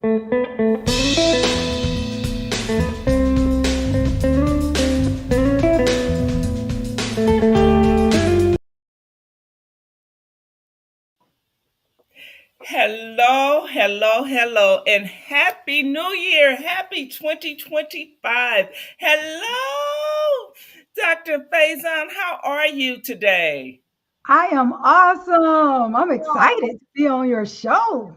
Hello, hello, hello, and Happy New Year. Happy 2025. Hello, Dr. Faison. How are you today? I am awesome. I'm excited to be on your show.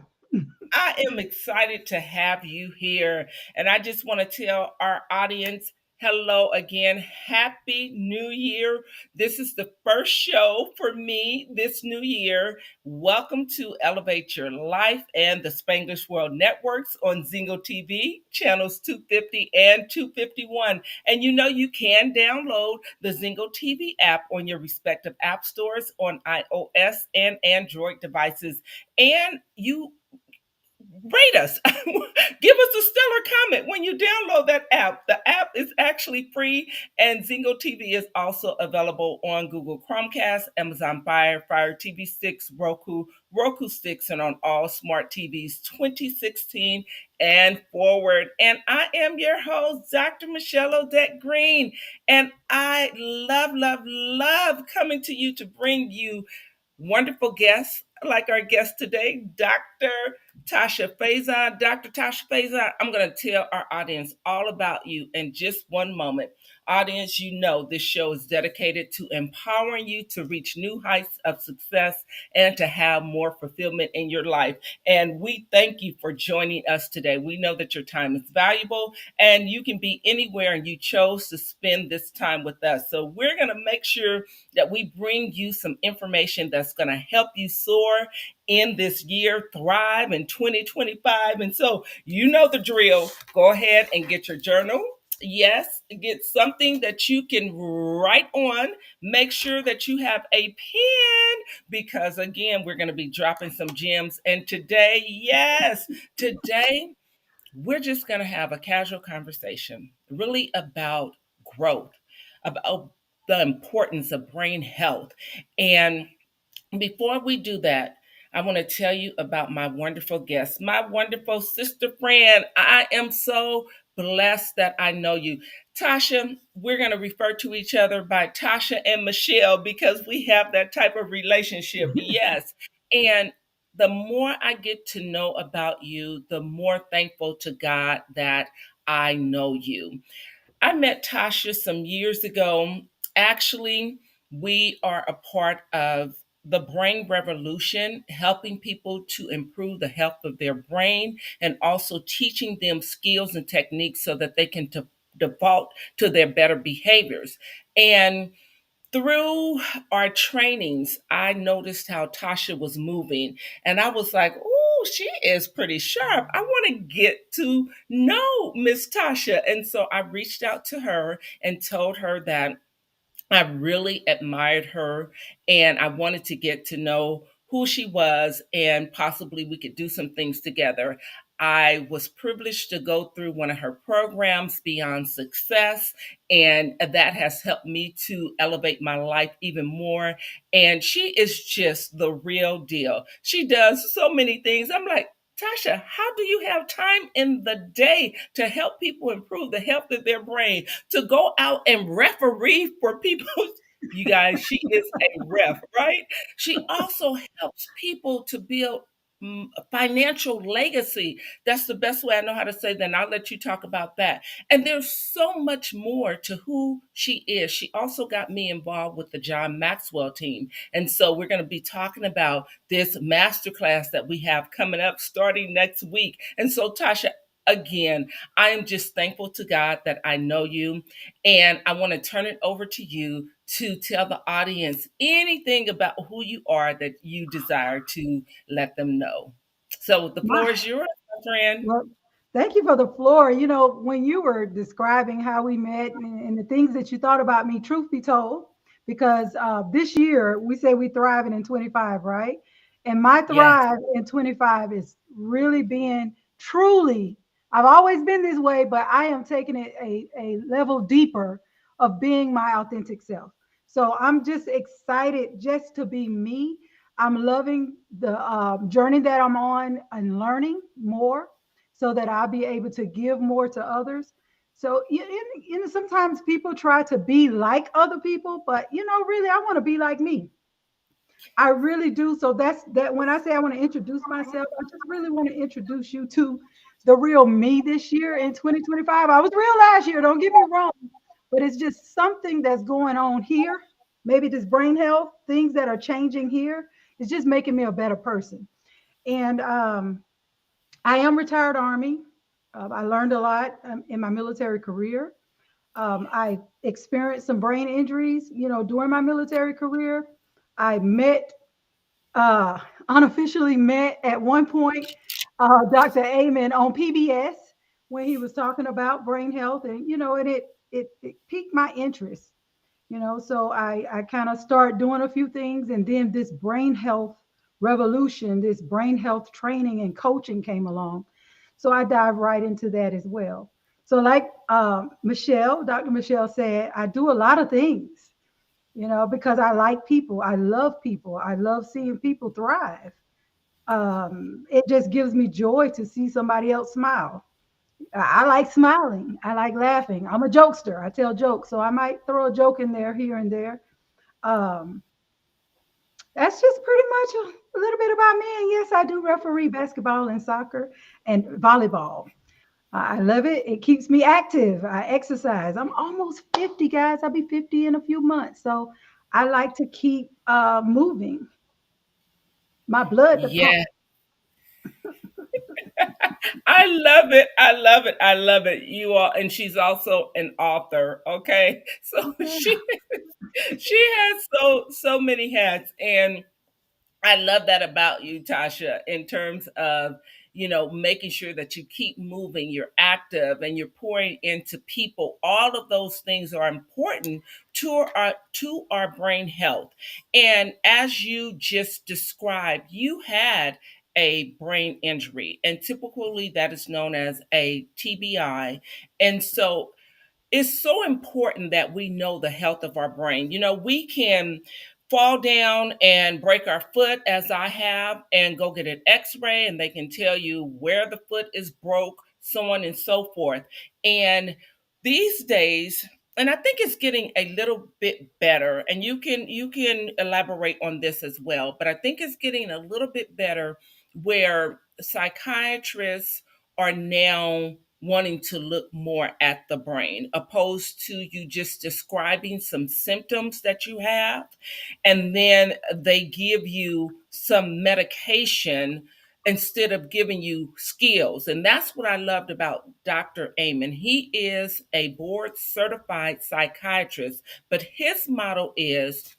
I am excited to have you here. And I just want to tell our audience hello again. Happy New Year. This is the first show for me this new year. Welcome to Elevate Your Life and the Spanglish World Networks on Zingo TV, channels 250 and 251. And you know, you can download the Zingo TV app on your respective app stores on iOS and Android devices. And you rate us. Give us a stellar comment when you download that app. The app is actually free, and Zingo TV is also available on Google Chromecast, Amazon Fire TV Sticks, Roku Sticks, and on all smart TVs 2016 and forward. And I am your host, Dr. Michelle Odette Green, and I love coming to you to bring you wonderful guests like our guest today, Dr. Tasha Faison. Dr. Tasha Faison, I'm going to tell our audience all about you in just one moment. Audience, you know this show is dedicated to empowering you to reach new heights of success and to have more fulfillment in your life. And we thank you for joining us today. We know that your time is valuable and you can be anywhere, and you chose to spend this time with us. So we're going to make sure that we bring you some information that's going to help you soar in this year, thrive in 2025. And so, you know the drill. Go ahead and get your journal. Yes, get something that you can write on. Make sure that you have a pen because, again, we're going to be dropping some gems. And today, yes, today, we're just going to have a casual conversation really about growth, about the importance of brain health. And before we do that, I want to tell you about my wonderful guest, my wonderful sister friend. I am so blessed that I know you. Tasha, we're going to refer to each other by Tasha and Michelle because we have that type of relationship. Yes. And the more I get to know about you, the more thankful to God that I know you. I met Tasha some years ago. Actually, we are a part of the Brain Revolution, helping people to improve the health of their brain and also teaching them skills and techniques so that they can default to their better behaviors. And through our trainings, I noticed how Tasha was moving, and I was like, "Oh, she is pretty sharp. I want to get to know Miss Tasha." And so I reached out to her and told her that I really admired her and I wanted to get to know who she was and possibly we could do some things together. I was privileged to go through one of her programs, Beyond Success, and that has helped me to elevate my life even more. And she is just the real deal. She does so many things. I'm like, Tasha, how do you have time in the day to help people improve the health of their brain, to go out and referee for people? You guys, she is a ref, right? She also helps people to build a financial legacy. That's the best way I know how to say that. And I'll let you talk about that. And there's so much more to who she is. She also got me involved with the John Maxwell team. And so we're going to be talking about this masterclass that we have coming up starting next week. And so, Tasha, again, I am just thankful to God that I know you. And I want to turn it over to you to tell the audience anything about who you are that you desire to let them know. So the floor My, is yours, my friend. well, thank you for the floor. You know, when you were describing how we met and the things that you thought about me, truth be told, because this year we say we thriving in 25, right? And my Yes. thrive in 25 is really being truly, I've always been this way, but I am taking it a level deeper of being my authentic self. So I'm just excited just to be me. I'm loving the journey that I'm on and learning more. so that I'll be able to give more to others. So sometimes people try to be like other people, but really, I want to be like me. I really do. So that's that. When I say I want to introduce myself, I just really want to introduce you to the real me this year in 2025. I was real last year, don't get me wrong, but it's just something that's going on here. Maybe this brain health, things that are changing here, is just making me a better person. And I am retired Army. I learned a lot in my military career. I experienced some brain injuries, during my military career. I met uh, unofficially met at one point Dr. Amen on PBS when he was talking about brain health, and it piqued my interest. So I kind of start doing a few things, and then this brain health revolution, this brain health training and coaching came along. So I dive right into that as well. So like Dr. Michelle said, I do a lot of things, because I like people. I love people. I love seeing people thrive. It just gives me joy to see somebody else smile. I like smiling. I like laughing. I'm a jokester. I tell jokes, so I might throw a joke in there here and there. Um, that's just pretty much a little bit about me. And yes, I do referee basketball and soccer and volleyball. I love it. It keeps me active. I exercise. I'm almost 50, guys. I'll be 50 in a few months. So I like to keep moving my blood to pump. Yeah, I love it. I love it. I love it. You all, and she's also an author. Okay, so Okay. she has so many hats, and I love that about you, Tasha, in terms of, making sure that you keep moving, you're active, and you're pouring into people. All of those things are important to our brain health. And as you just described, you had a brain injury, and typically that is known as a TBI. And so it's so important that we know the health of our brain. We can fall down and break our foot, as I have, and go get an x-ray, and they can tell you where the foot is broke, so on and so forth. And these days, and I think it's getting a little bit better, and you can elaborate on this as well, but I think it's getting a little bit better where psychiatrists are now wanting to look more at the brain, opposed to you just describing some symptoms that you have, and then they give you some medication instead of giving you skills. And that's what I loved about Dr. Amen. He is a board certified psychiatrist, but his motto is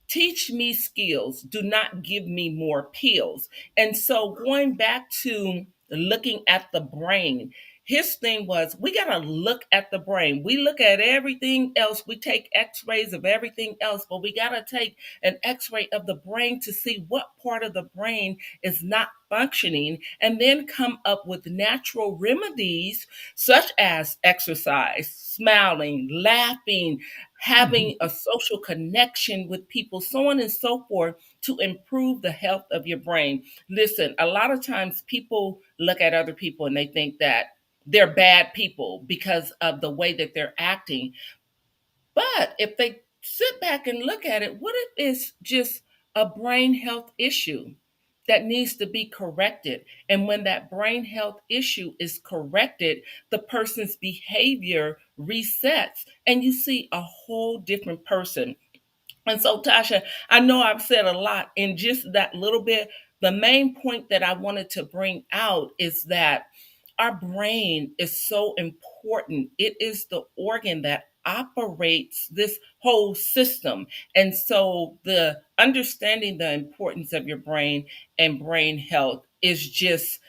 teach me skills, do not give me more pills. And so going back to looking at the brain, his thing was we got to look at the brain. We look at everything else. We take x-rays of everything else, but we got to take an x-ray of the brain to see what part of the brain is not functioning, and then come up with natural remedies such as exercise, smiling, laughing, having a social connection with people, so on and so forth, to improve the health of your brain. Listen, a lot of times people look at other people and they think that they're bad people because of the way that they're acting. But if they sit back and look at it, what if it's just a brain health issue that needs to be corrected? And when that brain health issue is corrected, the person's behavior resets and you see a whole different person. And so, Tasha, I know I've said a lot in just that little bit. The main point that I wanted to bring out is that our brain is so important. It is the organ that operates this whole system. And so, the understanding the importance of your brain and brain health is just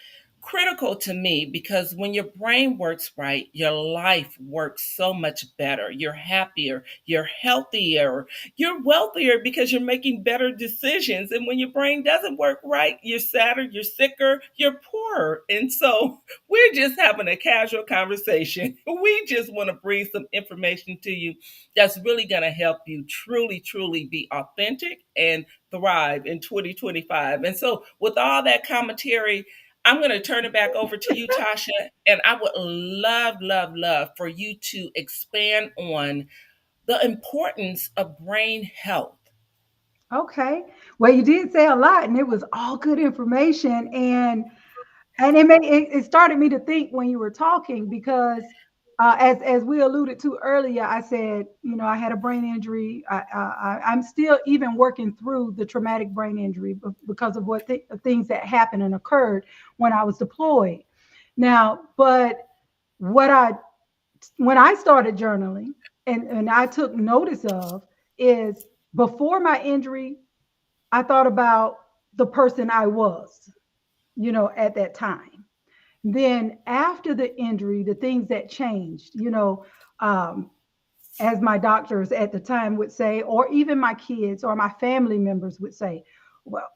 critical to me, because when your brain works right, your life works so much better. You're happier, you're healthier, you're wealthier because you're making better decisions. And when your brain doesn't work right, you're sadder, you're sicker, you're poorer. And so we're just having a casual conversation. We just want to bring some information to you that's really going to help you truly, truly be authentic and thrive in 2025. And so, with all that commentary, I'm going to turn it back over to you, Tasha, and I would love, love, love for you to expand on the importance of brain health. Okay. Well, you did say a lot, and it was all good information. And it started me to think when you were talking because as we alluded to earlier, I said, you know, I had a brain injury. I'm still even working through the traumatic brain injury because of things that happened and occurred when I was deployed. Now, but what I when I started journaling and I took notice of is before my injury, I thought about the person I was, you know, at that time. Then after the injury, the things that changed, you know, um, as my doctors at the time would say, or even my kids or my family members would say, well,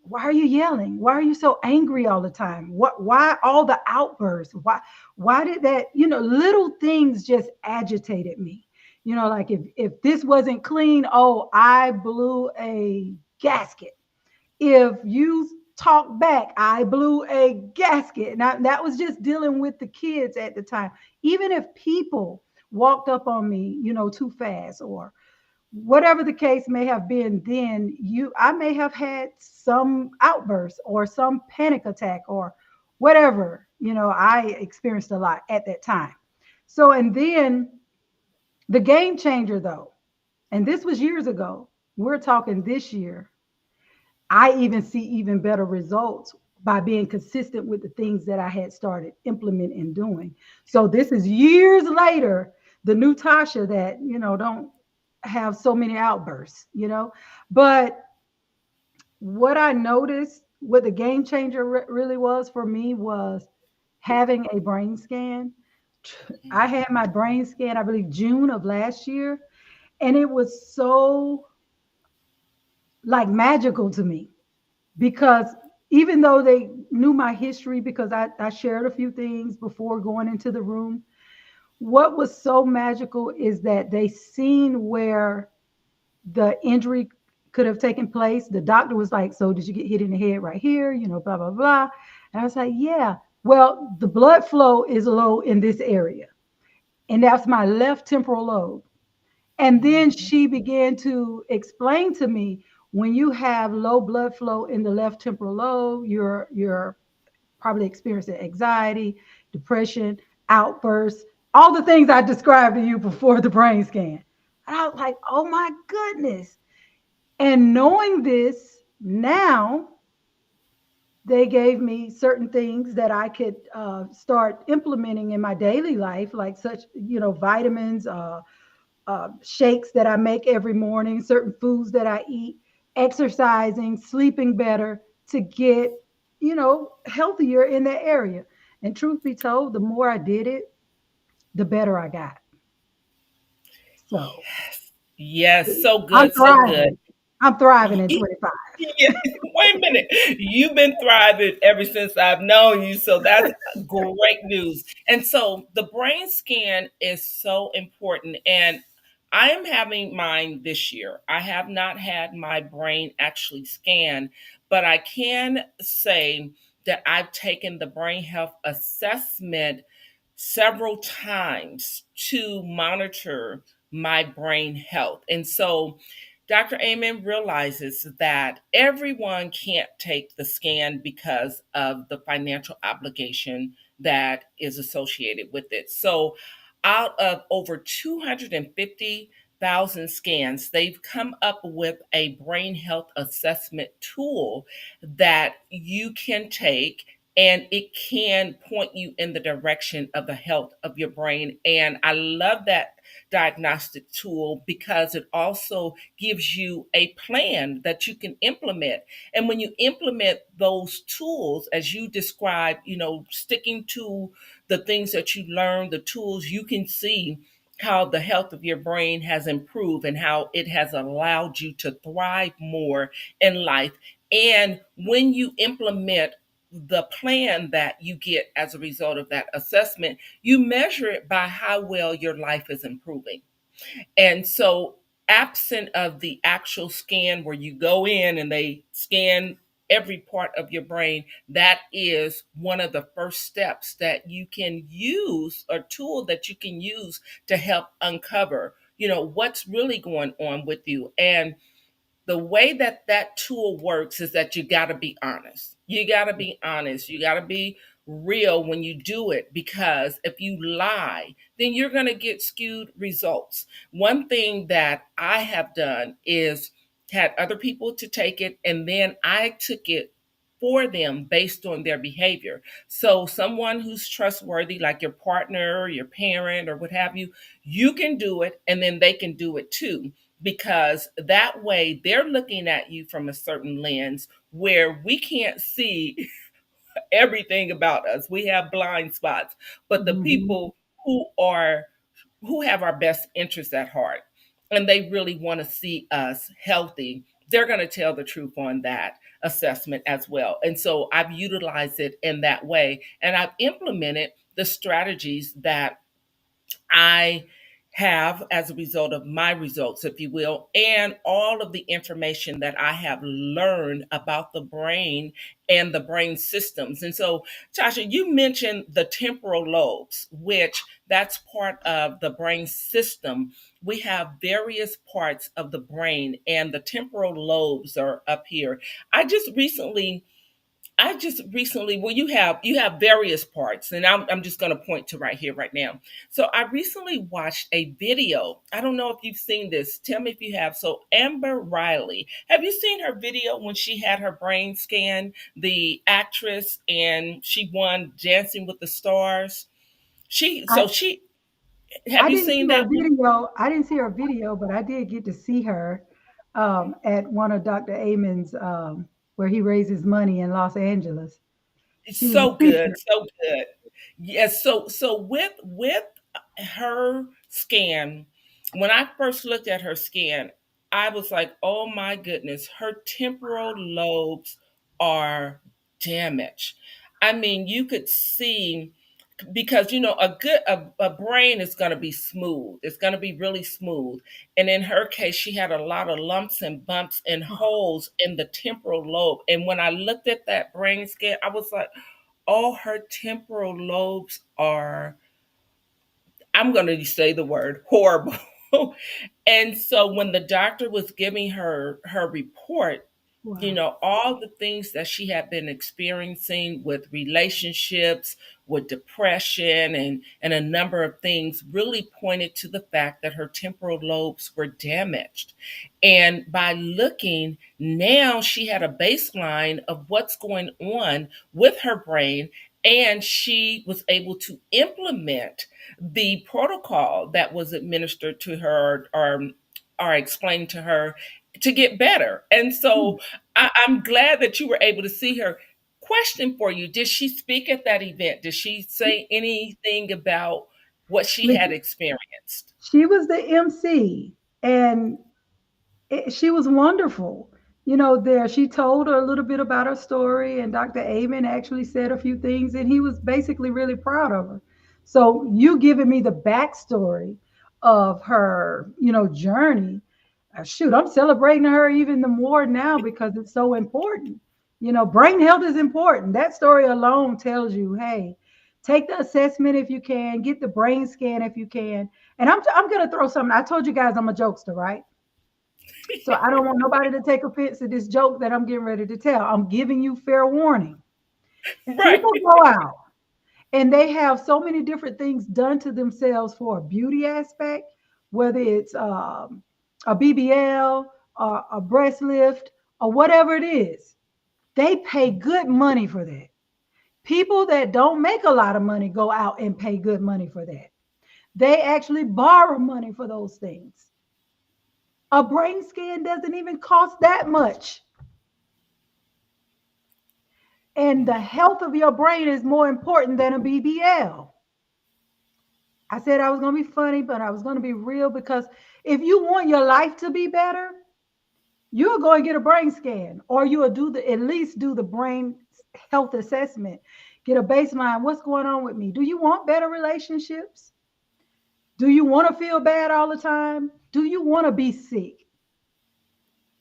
why are you yelling? Why are you so angry all the time? Why all the outbursts? Why did that, you know, little things just agitated me. You know, like if this wasn't clean, oh, I blew a gasket. If you talk back, I blew a gasket. Now that was just dealing with the kids at the time. Even if people walked up on me, you know, too fast or whatever the case may have been, then I may have had some outburst or some panic attack or whatever, you know, I experienced a lot at that time. So and then the game changer though, and this was years ago, we're talking this year, I even see even better results by being consistent with the things that I had started implementing and doing. So this is years later, the new Tasha that, you know, don't have so many outbursts, you know. But what I noticed, what the game changer really was for me was having a brain scan. I had my brain scan, I believe June of last year, and it was so like magical to me because even though they knew my history, because I shared a few things before going into the room, what was so magical is that they seen where the injury could have taken place. The doctor was like, so did you get hit in the head right here? You know, blah, blah, blah. And I was like, yeah. Well, the blood flow is low in this area. And that's my left temporal lobe. And then Mhm. she began to explain to me when you have low blood flow in the left temporal lobe, you're probably experiencing anxiety, depression, outbursts, all the things I described to you before the brain scan. And I was like, oh my goodness. And knowing this now, they gave me certain things that I could start implementing in my daily life, like such, you know, vitamins, shakes that I make every morning, certain foods that I eat, exercising, sleeping better to get, you know, healthier in that area. And truth be told, the more I did it, the better I got. So Yes, so I'm good, so good. thriving. I'm thriving in 25. Yeah, wait a minute. You've been thriving ever since I've known you, so that's great news. And so the brain scan is so important. And I am having mine this year. I have not had my brain actually scanned, but I can say that I've taken the brain health assessment several times to monitor my brain health. And so Dr. Amen realizes that everyone can't take the scan because of the financial obligation that is associated with it. So, out of over 250,000 scans, they've come up with a brain health assessment tool that you can take, and it can point you in the direction of the health of your brain. And I love that diagnostic tool because it also gives you a plan that you can implement. And when you implement those tools, as you described, you know, sticking to the things that you learn, the tools, you can see how the health of your brain has improved and how it has allowed you to thrive more in life. And when you implement the plan that you get as a result of that assessment, you measure it by how well your life is improving. And so, absent of the actual scan where you go in and they scan every part of your brain, that is one of the first steps that you can use, a tool that you can use to help uncover, what's really going on with you. And the way that that tool works is that you got to be honest. You got to be honest. You got to be real when you do it, because if you lie, then you're going to get skewed results. One thing that I have done is had other people to take it, and then I took it for them based on their behavior. So someone who's trustworthy, like your partner, your parent, or what have you, you can do it, and then they can do it too, because that way they're looking at you from a certain lens where we can't see everything about us. We have blind spots, but the Mm-hmm. people who have our best interests at heart and they really want to see us healthy, they're going to tell the truth on that assessment as well. And so I've utilized it in that way, and I've implemented the strategies that I have as a result of my results, if you will, and all of the information that I have learned about the brain and the brain systems. And so, Tasha, you mentioned the temporal lobes, which that's part of the brain system. We have various parts of the brain, and the temporal lobes are up here. I just recently well, you have various parts, and I'm just going to point to right here right now. So I recently watched a video. I don't know if you've seen this. Tell me if you have. So Amber Riley, have you seen her video when she had her brain scan, the actress, and she won Dancing with the Stars? She I so she Have I you didn't see seen her that one? video. I didn't see her video, but I did get to see her at one of Dr. Amen's where he raises money in Los Angeles. It's She was a so good, speaker. so good. Yes, so with her scan, when I first looked at her scan, I was like, "Oh my goodness, her temporal lobes are damaged." I mean, you could see, because a brain is going to be smooth. It's going to be really smooth. And in her case, she had a lot of lumps and bumps and holes in the temporal lobe. And when I looked at that brain scan, I was like, all her temporal lobes are, I'm going to say the word horrible. And so when the doctor was giving her report, Wow. all the things that she had been experiencing with relationships, with depression, and a number of things really pointed to the fact that her temporal lobes were damaged. And by looking, now she had a baseline of what's going on with her brain, and she was able to implement the protocol that was administered to her, or explained to her, to get better. And Hmm. so I'm glad that you were able to see her. Question for you: did she speak at that event? Did she say anything about what she had experienced? She was the MC, and she was wonderful. There she told her a little bit about her story, and Dr. Amen actually said a few things, and he was basically really proud of her. So you giving me the backstory of her, journey. Shoot, I'm celebrating her even the more now because it's so important. Brain health is important. That story alone tells you, hey, take the assessment if you can, get the brain scan if you can. And I'm gonna throw something. I told you guys I'm a jokester, right? So I don't want nobody to take offense to this joke that I'm getting ready to tell. I'm giving you fair warning. Right. People go out and they have so many different things done to themselves for a beauty aspect, whether it's a BBL or a breast lift or whatever it is. They pay good money for that. People that don't make a lot of money go out and pay good money for that. They actually borrow money for those things. A brain scan doesn't even cost that much. And the health of your brain is more important than a BBL. I said I was going to be funny, but I was going to be real because if you want your life to be better, you'll go and get a brain scan, or you will at least do the brain health assessment, get a baseline. What's going on with me? Do you want better relationships? Do you want to feel bad all the time? Do you want to be sick?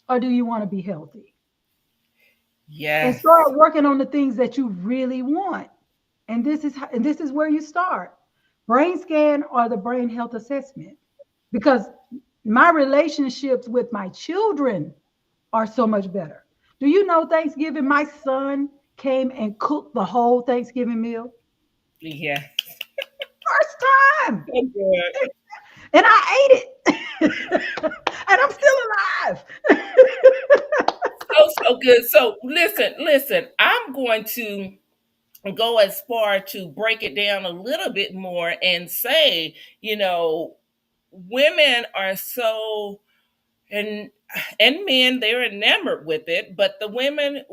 Or do you want to be healthy? and Yes. start working on the things that you really want. And this is where you start. Brain scan or the brain health assessment. Because my relationships with my children are so much better. Do you know Thanksgiving? My son came and cooked the whole Thanksgiving meal. Yeah. First time. So good. And I ate it. And I'm still alive. So, so good. So listen, I'm going to go as far to break it down a little bit more and say, women are so, and men, they're enamored with it, but the women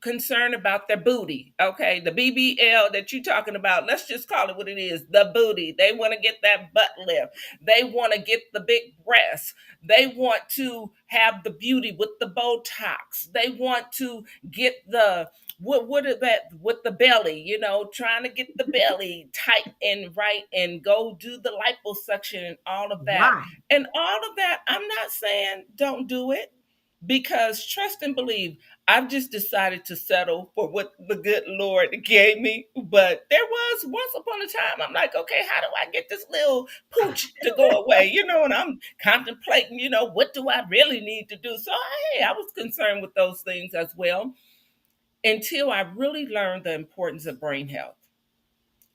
concerned about their booty. Okay, the BBL that you're talking about, let's just call it what it is, the booty. They want to get that butt lift. They want to get the big breasts. They want to have the beauty with the Botox. They want to get the what is that with the belly, trying to get the belly tight and right and go do the liposuction and all of that. Why? And all of that, I'm not saying don't do it, because trust and believe, I've just decided to settle for what the good Lord gave me. But there was once upon a time, I'm like, okay, how do I get this little pooch to go away? And I'm contemplating, what do I really need to do? So, hey, I was concerned with those things as well until I really learned the importance of brain health,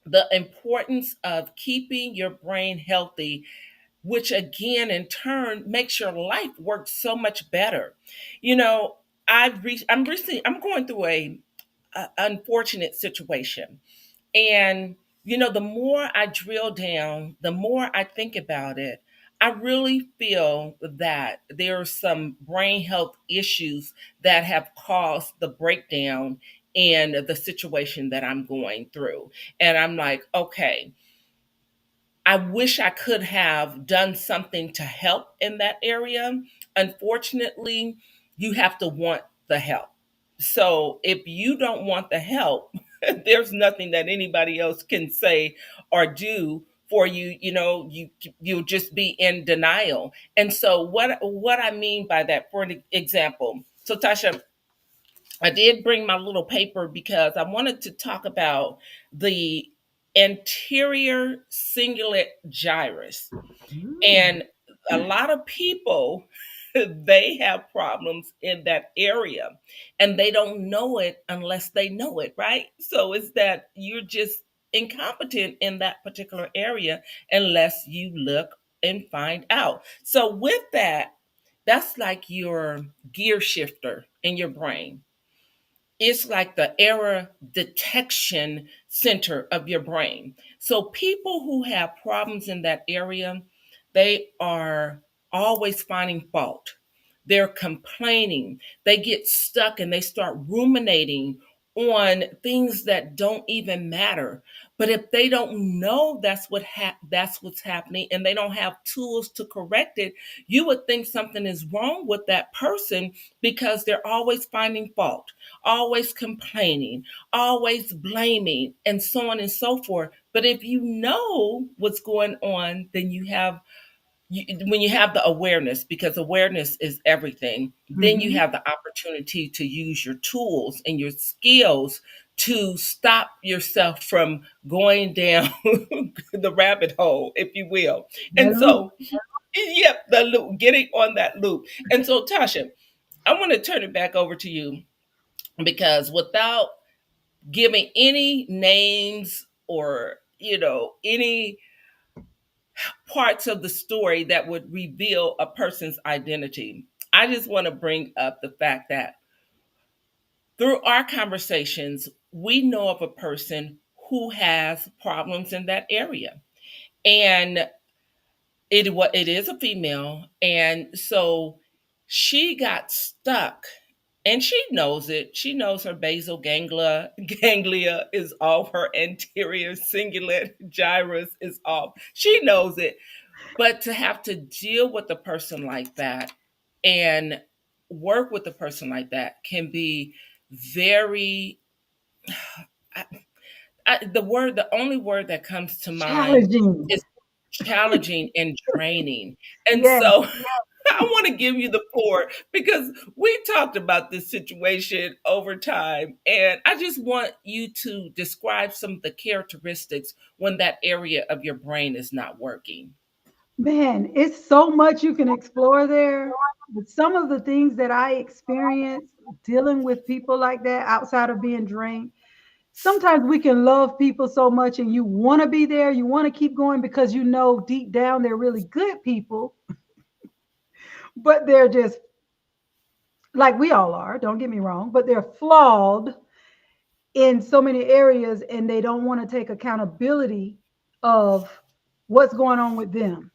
the importance of keeping your brain healthy, which again in turn makes your life work so much better. You know, I'm going through a unfortunate situation, and the more I drill down, the more I think about it. I really feel that there are some brain health issues that have caused the breakdown in the situation that I'm going through. And I'm like, okay, I wish I could have done something to help in that area. Unfortunately, you have to want the help. So if you don't want the help, there's nothing that anybody else can say or do for you. You'll just be in denial. And so what I mean by that, for an example, so Tasha, I did bring my little paper because I wanted to talk about the anterior cingulate gyrus. Mm, And a lot of people, they have problems in that area and they don't know it unless they know it, right? So it's that you're just incompetent in that particular area unless you look and find out. So with that, that's like your gear shifter in your brain. It's like the error detection center of your brain. So people who have problems in that area, they are always finding fault. They're complaining. They get stuck and they start ruminating on things that don't even matter. But if they don't know that's what's happening and they don't have tools to correct it, you would think something is wrong with that person because they're always finding fault, always complaining, always blaming, and so on and so forth. But if you know what's going on, then when you have the awareness, because awareness is everything, then you mhm. have the opportunity to use your tools and your skills to stop yourself from going down the rabbit hole, if you will. That And loop. so, yep, the loop, getting on that loop. And so, Tasha, I want to turn it back over to you because without giving any names or any parts of the story that would reveal a person's identity, I just want to bring up the fact that through our conversations we know of a person who has problems in that area, and it is a female, and so she got stuck. And she knows it. She knows her basal ganglia is off. Her anterior cingulate gyrus is off. She knows it. But to have to deal with a person like that and work with a person like that can be very, I, the only word that comes to mind Challenging. is challenging and draining. And Yes. so I want to give you the floor because we talked about this situation over time. And I just want you to describe some of the characteristics when that area of your brain is not working. Man, it's so much you can explore there. But some of the things that I experience dealing with people like that outside of being drained, sometimes we can love people so much and you want to be there, you want to keep going because you know deep down they're really good people, but they're just like we all are, don't get me wrong, but they're flawed in so many areas and they don't want to take accountability of what's going on with them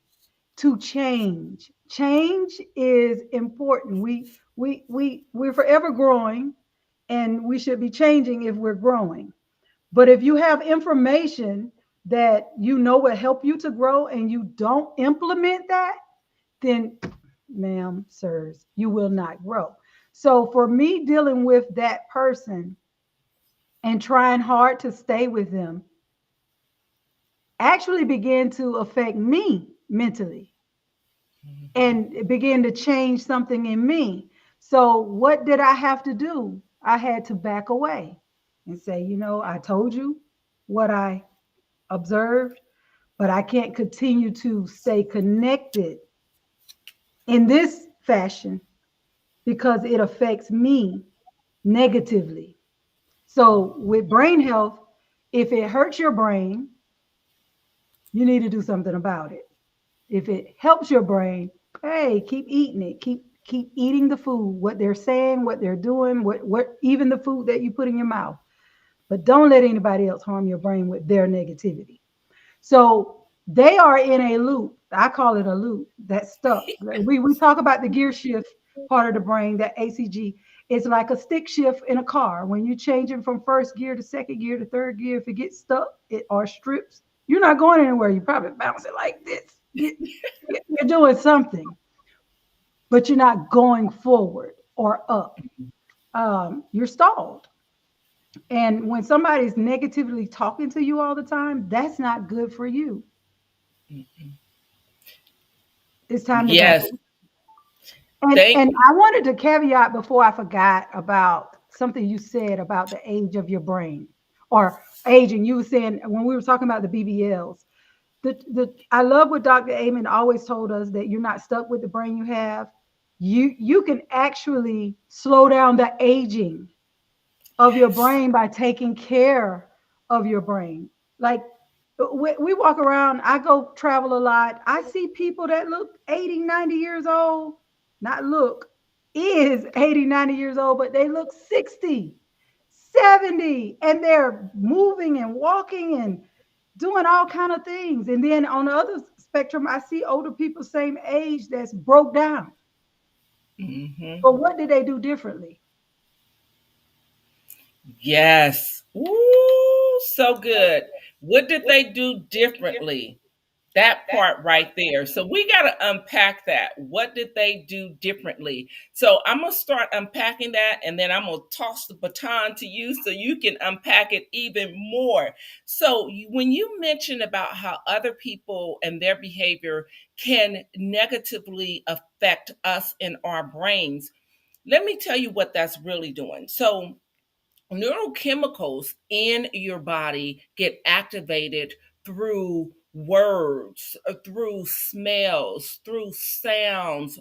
to change. Change is important. We're forever growing and we should be changing if we're growing. But if you have information that you know will help you to grow and you don't implement that, then ma'am, sirs, you will not grow. So for me dealing with that person and trying hard to stay with them actually began to affect me mentally and it began to change something in me. So what did I have to do? I had to back away and say, you know, I told you what I observed, but I can't continue to stay connected in this fashion because it affects me negatively. So with brain health, if it hurts your brain, you need to do something about it. If it helps your brain, hey, keep eating it. Keep eating the food, what they're saying, what they're doing, what even the food that you put in your mouth. But don't let anybody else harm your brain with their negativity. So they are in a loop. I call it a loop that's stuck. We talk about the gear shift part of the brain, that ACG. It's like a stick shift in a car. When you're changing from first gear to second gear to third gear, if it gets stuck it or strips, you're not going anywhere. You probably bounce it like this. You're doing something, but you're not going forward or up. You're stalled. And when somebody's negatively talking to you all the time, that's not good for you. It's time to back. Yes, And thank I wanted to caveat before I forgot about something you said about the age of your brain or aging. You were saying when we were talking about the BBLs, the I love what Dr. Amen always told us that you're not stuck with the brain you have. You can actually slow down the aging of your yes. brain by taking care of your brain. Like we walk around, I go travel a lot. I see people that look 80, 90 years old, not look, is 80, 90 years old, but they look 60, 70, and they're moving and walking and doing all kind of things. And then on the other spectrum, I see older people same age that's broke down. Hmm. But what did they do differently? Yes. Ooh, so good. What did they do differently? That part right there. So we got to unpack that. What did they do differently? So I'm going to start unpacking that and then I'm going to toss the baton to you so you can unpack it even more. So when you mention about how other people and their behavior can negatively affect us in our brains, let me tell you what that's really doing. So neurochemicals in your body get activated through words, through smells, through sounds,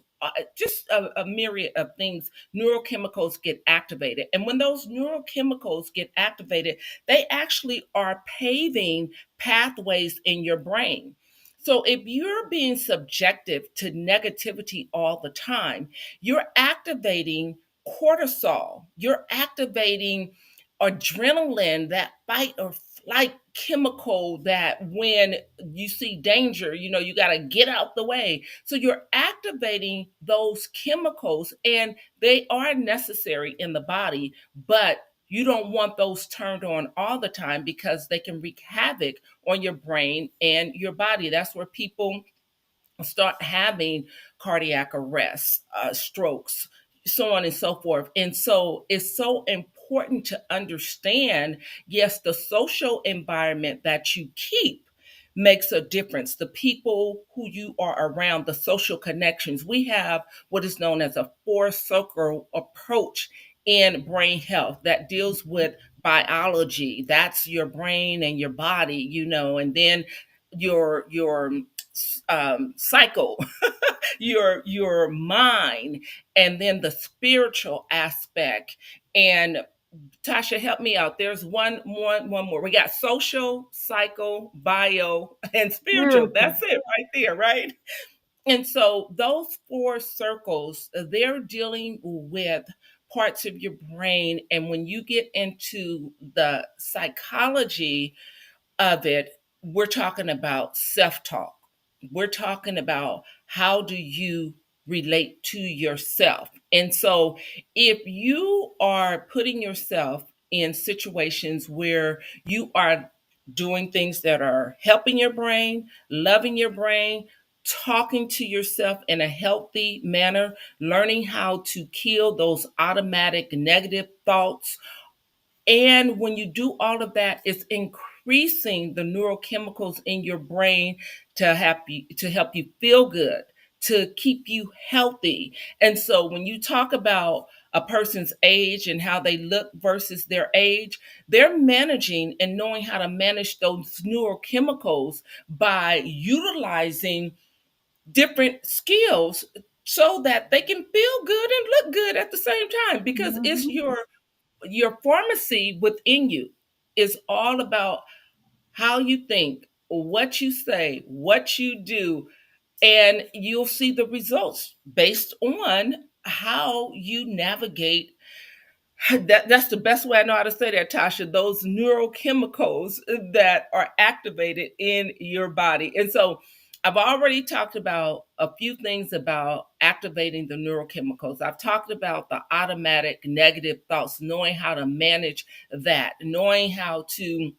just a myriad of things. Neurochemicals get activated. And when those neurochemicals get activated, they actually are paving pathways in your brain. So if you're being subjective to negativity all the time, you're activating cortisol, you're activating adrenaline, that fight or flight chemical that when you see danger, you got to get out the way. So you're activating those chemicals and they are necessary in the body, but you don't want those turned on all the time because they can wreak havoc on your brain and your body. That's where people start having cardiac arrests, strokes, so on and so forth. And so it's so important to understand, yes, the social environment that you keep. makes a difference. The people who you are around, the social connections. We have what is known as a four circle approach in brain health that deals with biology. That's your brain and your body, and then your cycle, your mind, and then the spiritual aspect. And Tasha, help me out. There's one more. We got social, psycho, bio, and spiritual. Spiritual. That's it right there, right? And so those four circles, they're dealing with parts of your brain. And when you get into the psychology of it, we're talking about self talk. We're talking about how do you relate to yourself. And so if you are putting yourself in situations where you are doing things that are helping your brain, loving your brain, talking to yourself in a healthy manner, learning how to kill those automatic negative thoughts, and when you do all of that, it's increasing the neurochemicals in your brain to help you feel good, to keep you healthy. And so when you talk about a person's age and how they look versus their age, they're managing and knowing how to manage those neurochemicals by utilizing different skills so that they can feel good and look good at the same time, because it's Mhm. your pharmacy within you is all about how you think, what you say, what you do, and you'll see the results based on how you navigate. That's the best way I know how to say that, Tasha. Those neurochemicals that are activated in your body. And so I've already talked about a few things about activating the neurochemicals. I've talked about the automatic negative thoughts, knowing how to manage that, knowing how to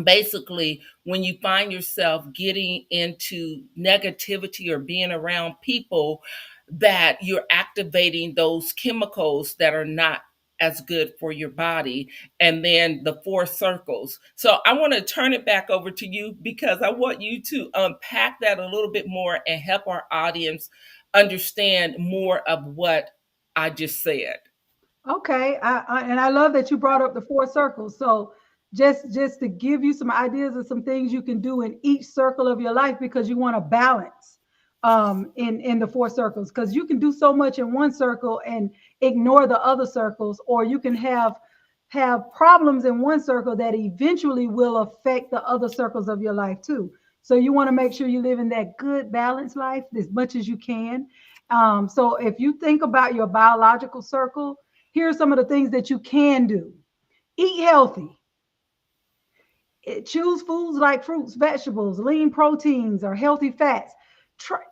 basically, when you find yourself getting into negativity or being around people, that you're activating those chemicals that are not as good for your body. And then the four circles. So I want to turn it back over to you, because I want you to unpack that a little bit more and help our audience understand more of what I just said. Okay, and I love that you brought up the four circles. So just to give you some ideas of some things you can do in each circle of your life, because you want to balance in the four circles, because you can do so much in one circle and ignore the other circles, or you can have problems in one circle that eventually will affect the other circles of your life too. So you want to make sure you live in that good balanced life as much as you can. So if you think about your biological circle, here are some of the things that you can do. Eat healthy. Choose foods like fruits, vegetables, lean proteins, or healthy fats.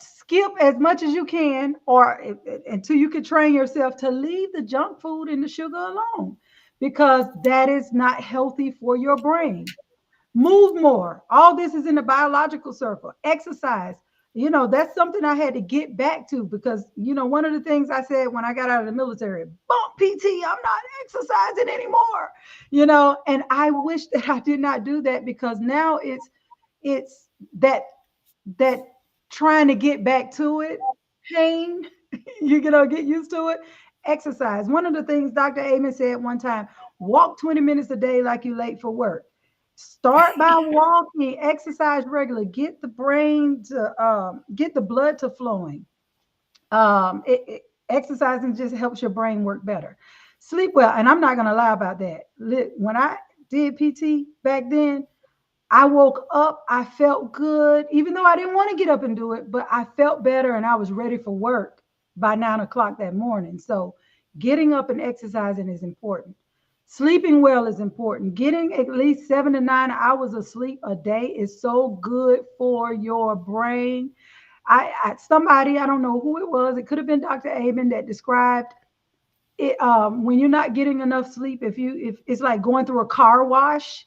Skip as much as you can, or until you can train yourself to leave the junk food and the sugar alone, because that is not healthy for your brain. Move more. All this is in the biological circle. Exercise. That's something I had to get back to, because, one of the things I said when I got out of the military, bump PT, I'm not exercising anymore, and I wish that I did not do that, because now it's that trying to get back to it, pain, get used to it. Exercise. One of the things Dr. Amen said one time: walk 20 minutes a day like you're late for work. Start by walking, exercise regularly, get the brain to get the blood to flowing. Exercising just helps your brain work better. Sleep well, and I'm not going to lie about that. When I did PT back then, I woke up, I felt good, even though I didn't want to get up and do it, but I felt better and I was ready for work by 9 o'clock that morning. So getting up and exercising is important. Sleeping well is important. Getting at least 7 to 9 hours of sleep a day is so good for your brain. Somebody, I don't know who it was, it could have been Dr. Amen, that described it. When you're not getting enough sleep, if it's like going through a car wash,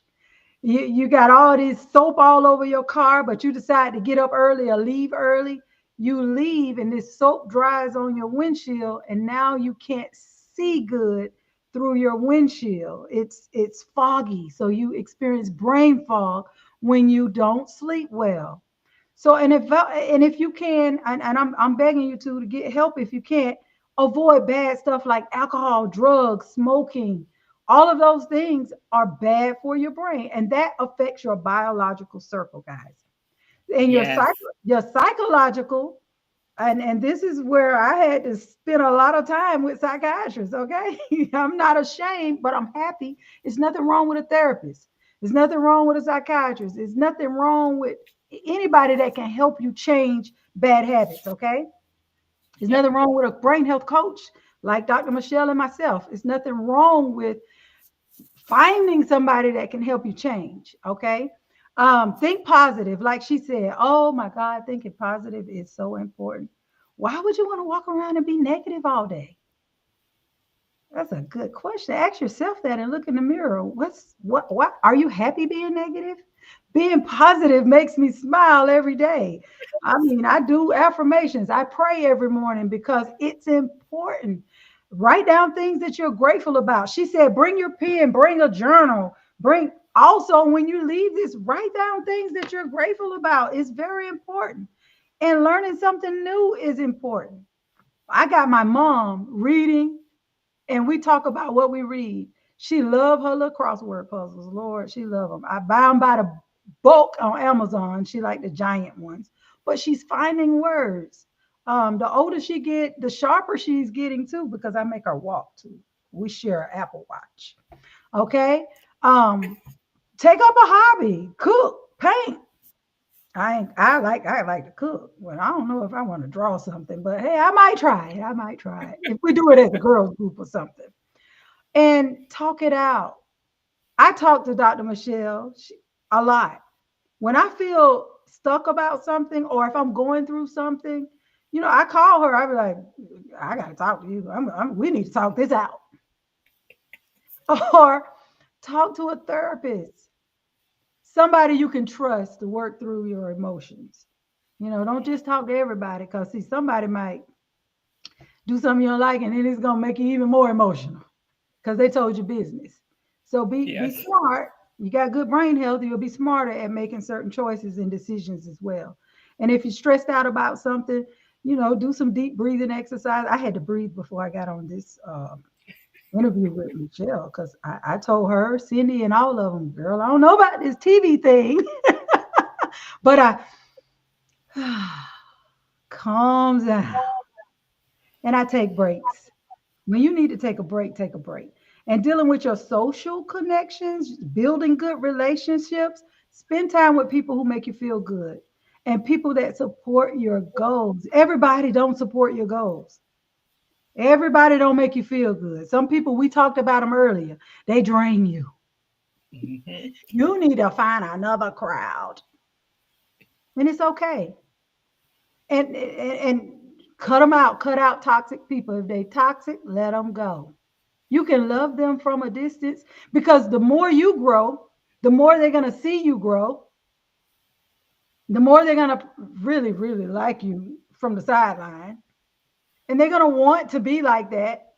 you got all this soap all over your car, but you decide to get up early or leave early. You leave and this soap dries on your windshield, and now you can't see good through your windshield. It's foggy, so you experience brain fog, when you don't sleep well. So, and if you can, and I'm begging you to get help if you can't, avoid bad stuff like alcohol, drugs, smoking. All of those things are bad for your brain, and that affects your biological circle, guys. And Yes. your psychological, and this is where I had to spend a lot of time with psychiatrists. Okay, I'm not ashamed, but I'm happy. It's nothing wrong with a therapist. There's nothing wrong with a psychiatrist. There's nothing wrong with anybody that can help you change bad habits. Okay, there's Yep. nothing wrong with a brain health coach like Dr. Michelle and myself. There's nothing wrong with finding somebody that can help you change. Okay. Think positive. Like she said, oh my God, thinking positive is so important. Why would you want to walk around and be negative all day? That's a good question. Ask yourself that and look in the mirror. What are you happy being negative? Being positive makes me smile every day. I mean, I do affirmations. I pray every morning because it's important. Write down things that you're grateful about. She said, bring your pen, bring a journal, bring also when you leave this, write down things that you're grateful about. It's very important. And learning something new is important. I got my mom reading and we talk about what we read. She loved her little crossword puzzles. Lord, she loved them. I buy them by the bulk on Amazon. She liked the giant ones, but she's finding words. The older she get, the sharper she's getting too, because I make her walk too. We share an Apple Watch. Okay. Um, Take up a hobby, cook, paint. I like to cook. Well, I don't know if I want to draw something, but hey, I might try it. I might try it. If we do it as a girls group or something. And talk it out. I talk to Dr. Michelle a lot. When I feel stuck about something or if I'm going through something, I call her. I be like, I got to talk to you. We need to talk this out. Or talk to a therapist, somebody you can trust to work through your emotions. Don't just talk to everybody because, see, somebody might do something you don't like and then it's going to make you even more emotional because they told you business. So be Yes. smart. You got good brain health, you'll be smarter at making certain choices and decisions as well. And if you're stressed out about something, do some deep breathing exercise. I had to breathe before I got on this interview with Michelle because I told her, Cindy, and all of them, girl, I don't know about this TV thing, but I calm down and I take breaks. When you need to take a break, take a break. And dealing with your social connections, building good relationships, spend time with people who make you feel good and people that support your goals. Everybody don't support your goals. Everybody don't make you feel good. Some people, we talked about them earlier, they drain you. Mhm. You need to find another crowd. And it's okay. And cut them out, cut out toxic people. If they toxic, let them go. You can love them from a distance because the more you grow, the more they're going to see you grow, the more they're going to really, really like you from the sideline. And they're going to want to be like that.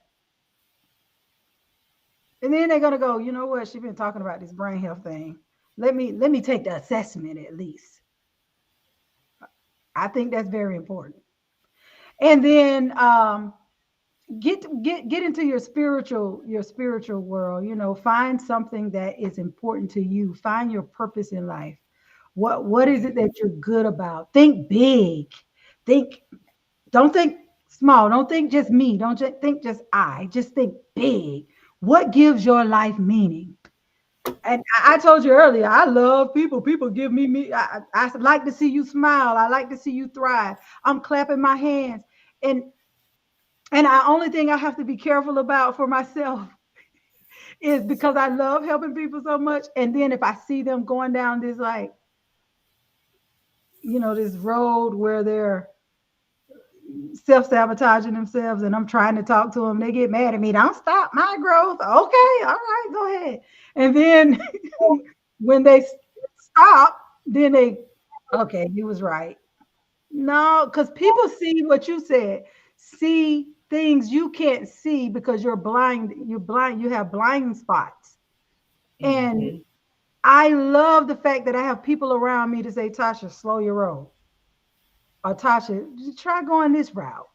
And then they're going to go, you know what? She's been talking about this brain health thing. Let me take the assessment at least. I think that's very important. And then get into your spiritual world. Find something that is important to you. Find your purpose in life. What is it that you're good about? Think big. Think Don't think small. Don't think just me. Don't just think just I. Just think big. What gives your life meaning? And I told you earlier, I love people. People give me. I like to see you smile. I like to see you thrive. I'm clapping my hands. And and the only thing I have to be careful about for myself is because I love helping people so much. And then if I see them going down this like, this road where they're self-sabotaging themselves and I'm trying to talk to them, they get mad at me. Don't stop my growth. Okay, all right, go ahead. And then when they stop, then they, okay, you was right. No, because people see what you said, see things you can't see because you're blind, you have blind spots. And Mhm. I love the fact that I have people around me to say, Tasha, slow your roll. Or Tasha, just try going this route.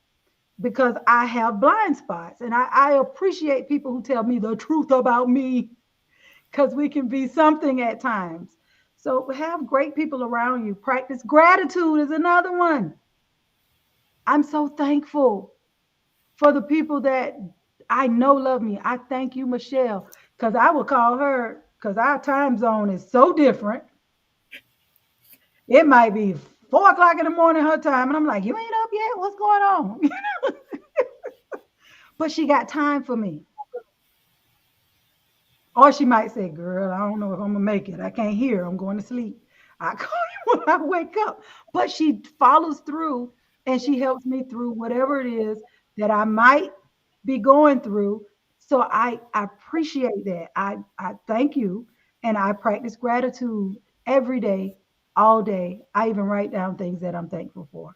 Because I have blind spots. And I appreciate people who tell me the truth about me because we can be something at times. So have great people around you. Practice gratitude is another one. I'm so thankful for the people that I know love me. I thank you, Michelle, because I will call her because our time zone is so different. It might be 4 o'clock in the morning her time, and I'm like, you ain't up yet? What's going on? But she got time for me. Or she might say, girl, I don't know if I'm gonna make it. I can't hear. I'm going to sleep. I call you when I wake up. But she follows through and she helps me through whatever it is that I might be going through. So I appreciate that. I thank you. And I practice gratitude every day, all day. I even write down things that I'm thankful for.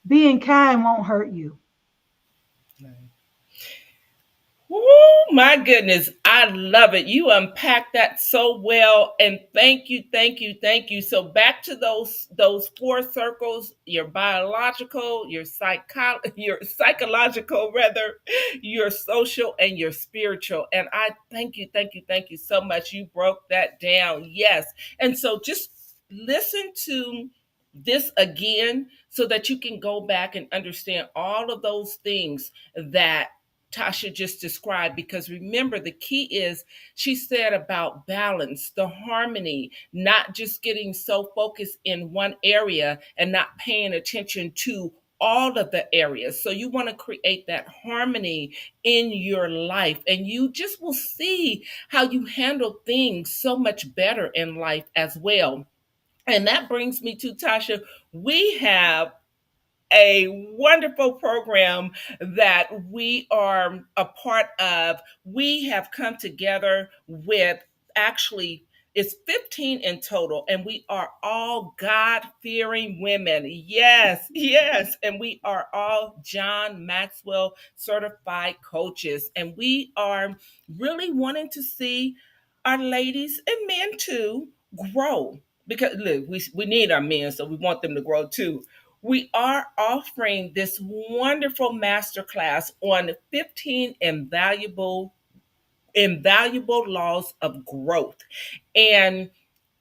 Being kind won't hurt you. Oh my goodness, I love it. You unpacked that so well, and thank you, thank you, thank you. So back to those four circles: your biological, your your psychological, rather, your social, and your spiritual. And I thank you, thank you, thank you so much. You broke that down, yes. And so just listen to this again so that you can go back and understand all of those things that Tasha just described, because remember, the key is she said about balance, the harmony, not just getting so focused in one area and not paying attention to all of the areas. So you want to create that harmony in your life, and you just will see how you handle things so much better in life as well. And that brings me to Tasha. We have a wonderful program that we are a part of. We have come together with, actually, it's 15 in total, and we are all God fearing women. Yes, yes. And we are all John Maxwell certified coaches. And we are really wanting to see our ladies and men too grow. Because look, we need our men, so we want them to grow too. We are offering this wonderful masterclass on 15 invaluable laws of growth. And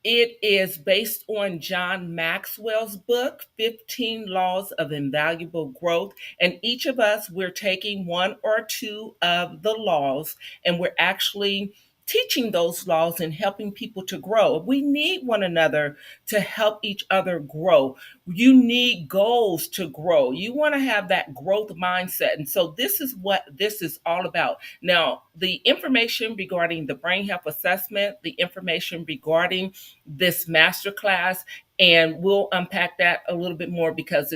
it is based on John Maxwell's book, 15 Laws of Invaluable Growth. And each of us, we're taking one or two of the laws, and we're actually teaching those laws and helping people to grow. We need one another to help each other grow. You need goals to grow. You want to have that growth mindset. And so this is what this is all about. Now, the information regarding the brain health assessment, the information regarding this masterclass, and we'll unpack that a little bit more because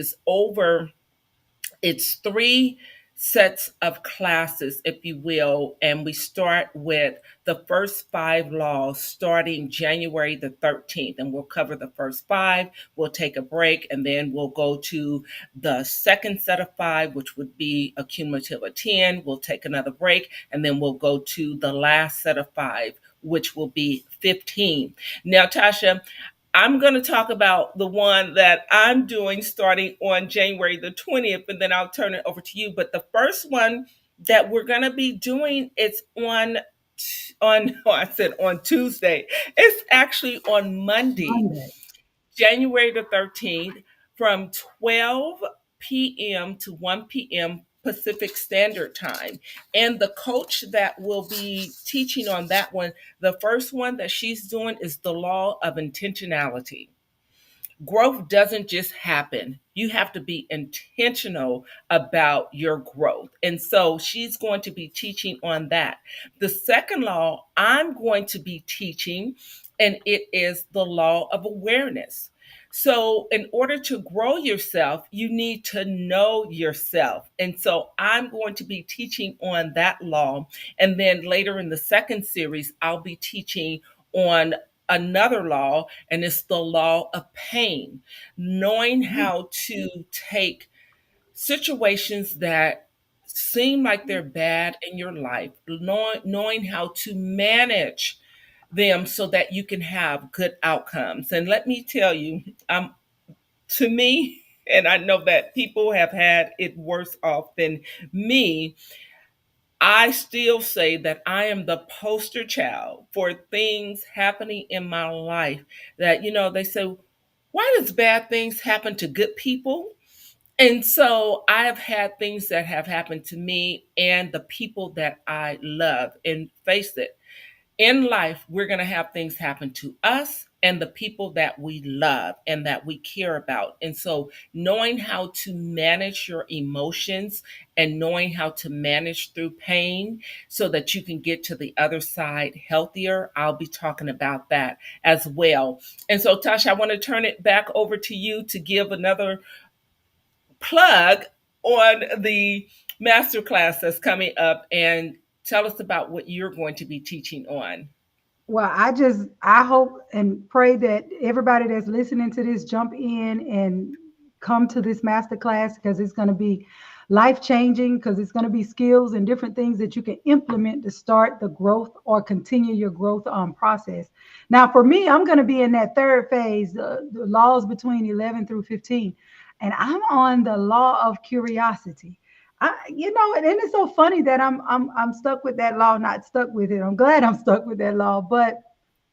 it's three sets of classes, if you will, and we start with the first five laws starting January the 13th, and we'll cover the first five. We'll take a break, and then we'll go to the second set of five, which would be a cumulative of 10. We'll take another break, and then we'll go to the last set of five, which will be 15. Now, Tasha, I'm going to talk about the one that I'm doing starting on January the 20th, and then I'll turn it over to you. But the first one that we're going to be doing is oh, I said on Tuesday. It's actually on Monday, Monday. January the 13th, from 12 p.m. to 1 p.m. Pacific Standard Time. And the coach that will be teaching on that one, the first one that she's doing is the law of intentionality. Growth doesn't just happen. You have to be intentional about your growth. And so she's going to be teaching on that. The second law I'm going to be teaching, and it is the law of awareness. So, in order to grow yourself, you need to know yourself. And so, I'm going to be teaching on that law. And then later in the second series, I'll be teaching on another law, and it's the law of pain, knowing how to take situations that seem like they're bad in your life, knowing how to manage them so that you can have good outcomes. And let me tell you, to me, and I know that people have had it worse off than me, I still say that I am the poster child for things happening in my life that, they say, why does bad things happen to good people? And so I have had things that have happened to me and the people that I love. And face it, in life, we're going to have things happen to us and the people that we love and that we care about. And so, knowing how to manage your emotions and knowing how to manage through pain so that you can get to the other side healthier, I'll be talking about that as well. And so, Tasha, I want to turn it back over to you to give another plug on the masterclass that's coming up and tell us about what you're going to be teaching on. Well, I hope and pray that everybody that's listening to this jump in and come to this master class, because it's going to be life changing, because it's going to be skills and different things that you can implement to start the growth or continue your growth process. Now, for me, I'm going to be in that third phase, the laws between 11 through 15, and I'm on the law of curiosity. And it's so funny that I'm stuck with that law, not stuck with it. I'm glad I'm stuck with that law, but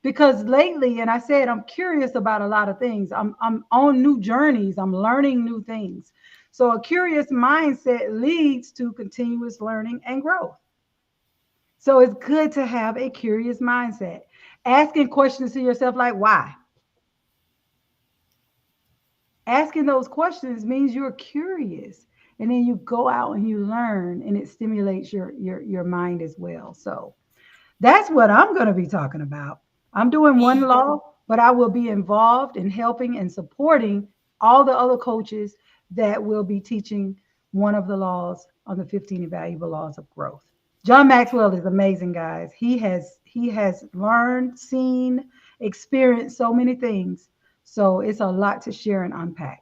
because lately, and I said I'm curious about a lot of things. I'm on new journeys. I'm learning new things. So a curious mindset leads to continuous learning and growth. So it's good to have a curious mindset. Asking questions to yourself like why? Asking those questions means you're curious, and then you go out and you learn, and it stimulates your mind as well. So that's what I'm going to be talking about. I'm doing one law, but I will be involved in helping and supporting all the other coaches that will be teaching one of the laws on the 15 invaluable laws of growth. John Maxwell is amazing, guys. He has learned, seen, experienced so many things. So it's a lot to share and unpack.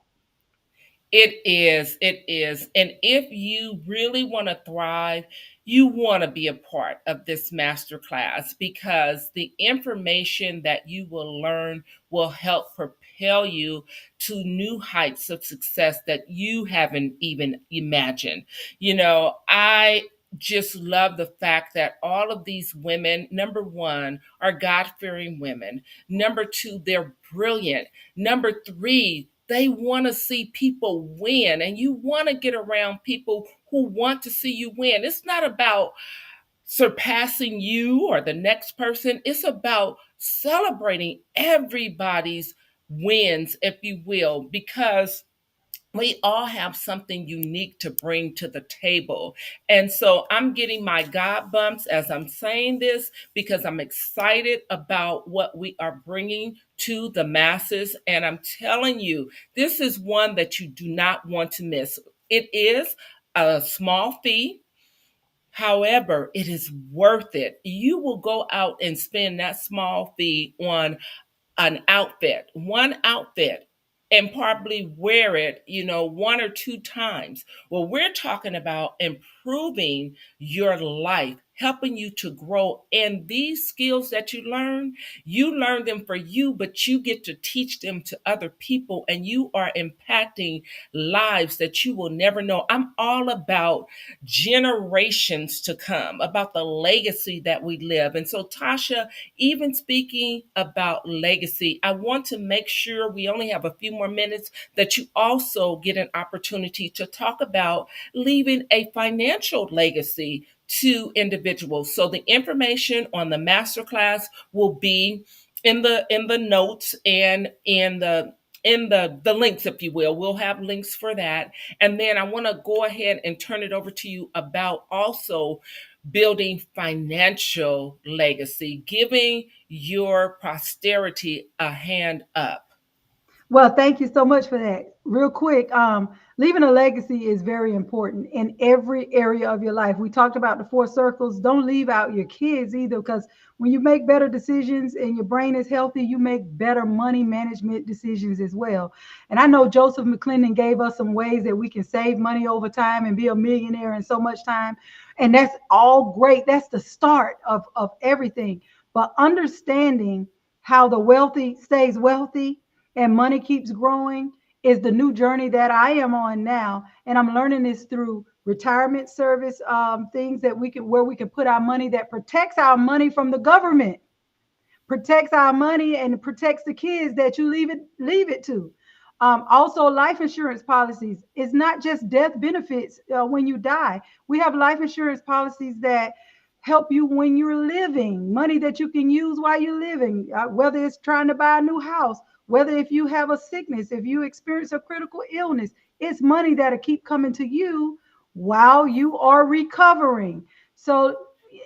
It is. It is. And if you really want to thrive, you want to be a part of this masterclass because the information that you will learn will help propel you to new heights of success that you haven't even imagined. I just love the fact that all of these women, number one, are God fearing women. Number two, they're brilliant. Number three, they want to see people win, and you want to get around people who want to see you win. It's not about surpassing you or the next person, it's about celebrating everybody's wins, if you will, because we all have something unique to bring to the table. And so I'm getting my God bumps as I'm saying this because I'm excited about what we are bringing to the masses. And I'm telling you, this is one that you do not want to miss. It is a small fee. However, it is worth it. You will go out and spend that small fee on an outfit, one outfit, and probably wear it, one or two times. Well, we're talking about improving your life, helping you to grow. And these skills that you learn them for you, but you get to teach them to other people, and you are impacting lives that you will never know. I'm all about generations to come, about the legacy that we live. And so, Tasha, even speaking about legacy, I want to make sure we only have a few more minutes that you also get an opportunity to talk about leaving a financial legacy to individuals. So the information on the masterclass will be in the notes and in the links, if you will. We'll have links for that. And then I want to go ahead and turn it over to you about also building financial legacy, giving your posterity a hand up. Well, thank you so much for that. Real quick, leaving a legacy is very important in every area of your life. We talked about the four circles. Don't leave out your kids either, because when you make better decisions and your brain is healthy, you make better money management decisions as well. And I know Joseph McClendon gave us some ways that we can save money over time and be a millionaire in so much time. And that's all great. That's the start of everything. but understanding how the wealthy stays wealthy and money keeps growing is the new journey that I am on now. And I'm learning this through retirement service, things that we can, where we can put our money that protects our money from the government, protects our money and protects the kids that you leave it to. Also, life insurance policies is not just death benefits when you die. We have life insurance policies that help you when you're living, money that you can use while you're living, whether it's trying to buy a new house, whether if you have a sickness, if you experience a critical illness, it's money that'll keep coming to you while you are recovering. So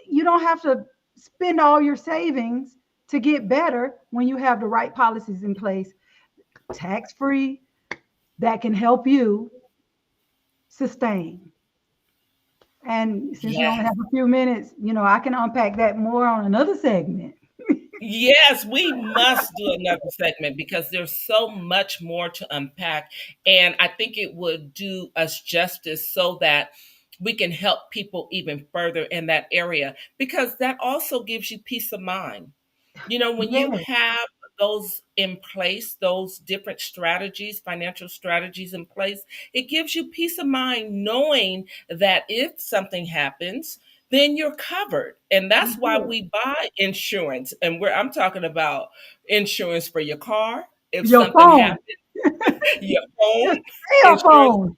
you don't have to spend all your savings to get better when you have the right policies in place, tax free, that can help you sustain. And since we only Yes. have a few minutes, I can unpack that more on another segment. Yes, we must do another segment because there's so much more to unpack. And I think it would do us justice so that we can help people even further in that area because that also gives you peace of mind. When you Yes. have those in place, those different strategies, financial strategies in place, it gives you peace of mind knowing that if something happens, then you're covered. And that's why Yes. we buy insurance. And I'm talking about insurance for your car. If Your something phone, happens, your home, your cell insurance, phone.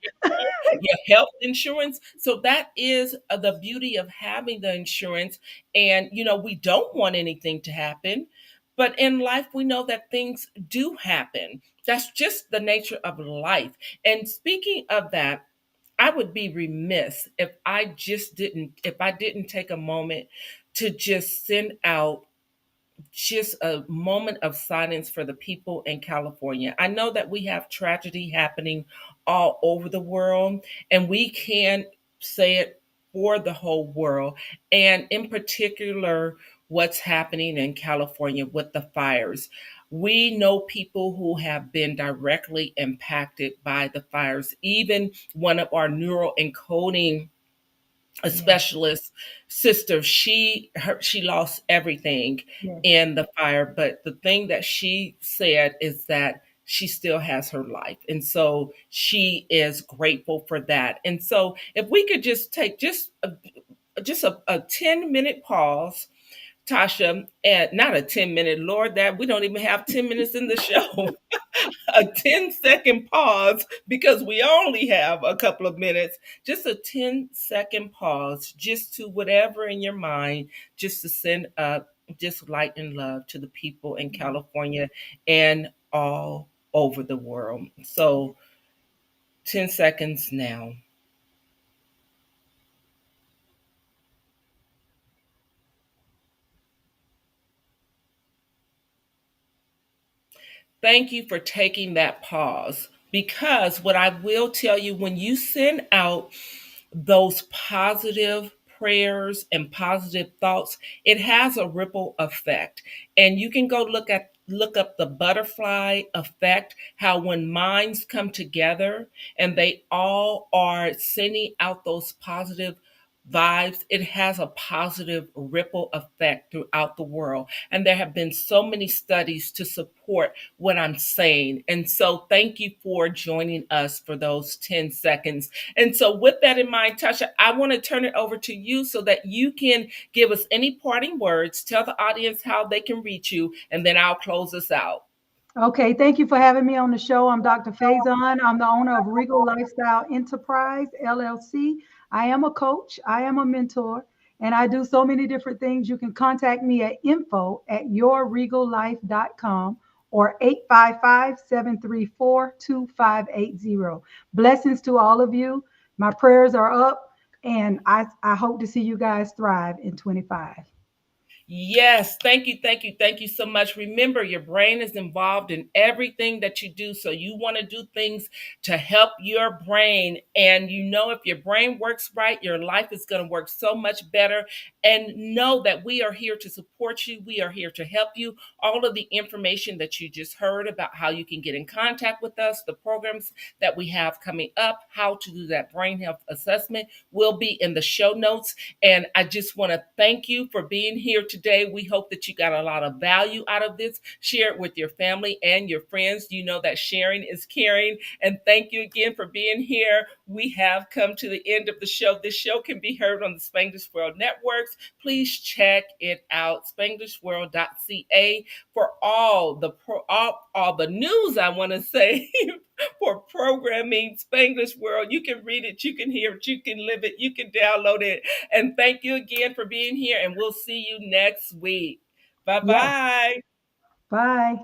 your health insurance. So that is the beauty of having the insurance. And, we don't want anything to happen. But in life, we know that things do happen. That's just the nature of life. And speaking of that, I would be remiss if I didn't take a moment to just send out just a moment of silence for the people in California. I know that we have tragedy happening all over the world, and we can say it for the whole world, and in particular, what's happening in California with the fires. We know people who have been directly impacted by the fires. Even one of our neuroencoding a Yes. specialist sister, she lost everything Yes. in the fire, but the thing that she said is that she still has her life, and so she is grateful for that. And so if we could just take a 10-minute pause, Tasha, and not a 10-minute, Lord, that we don't even have 10 minutes in the show. A 10-second pause because we only have a couple of minutes. Just a 10-second pause, just to whatever in your mind, just to send up just light and love to the people in California and all over the world. So 10 seconds now. Thank you for taking that pause because what I will tell you, when you send out those positive prayers and positive thoughts, it has a ripple effect. And you can go look up the butterfly effect, how when minds come together and they all are sending out those positive vibes, it has a positive ripple effect throughout the world. And there have been so many studies to support what I'm saying. And so thank you for joining us for those 10 seconds. And so with that in mind, Tasha, I want to turn it over to you so that you can give us any parting words, tell the audience how they can reach you, and then I'll close us out. Okay, thank you for having me on the show. I'm Dr. Faison. I'm the owner of Regal Lifestyle Enterprise, LLC. I am a coach, I am a mentor, and I do so many different things. You can contact me at info@yourregallife.com or 855-734-2580. Blessings to all of you. My prayers are up, and I hope to see you guys thrive in 25. Yes, thank you, thank you, thank you so much. Remember, your brain is involved in everything that you do. So you want to do things to help your brain. And if your brain works right, your life is going to work so much better. And know that we are here to support you. We are here to help you. All of the information that you just heard about how you can get in contact with us, the programs that we have coming up, how to do that brain health assessment will be in the show notes. And I just want to thank you for being here today. today. We hope that you got a lot of value out of this. Share it with your family and your friends. You know that sharing is caring. And thank you again for being here. We have come to the end of the show. This show can be heard on the Spanglish World Networks. Please check it out, spanglishworld.ca, for all the news, I want to say, for programming Spanglish World. You can read it, you can hear it, you can live it, you can download it. And thank you again for being here, and we'll see you next week. Yes. Bye-bye. Bye.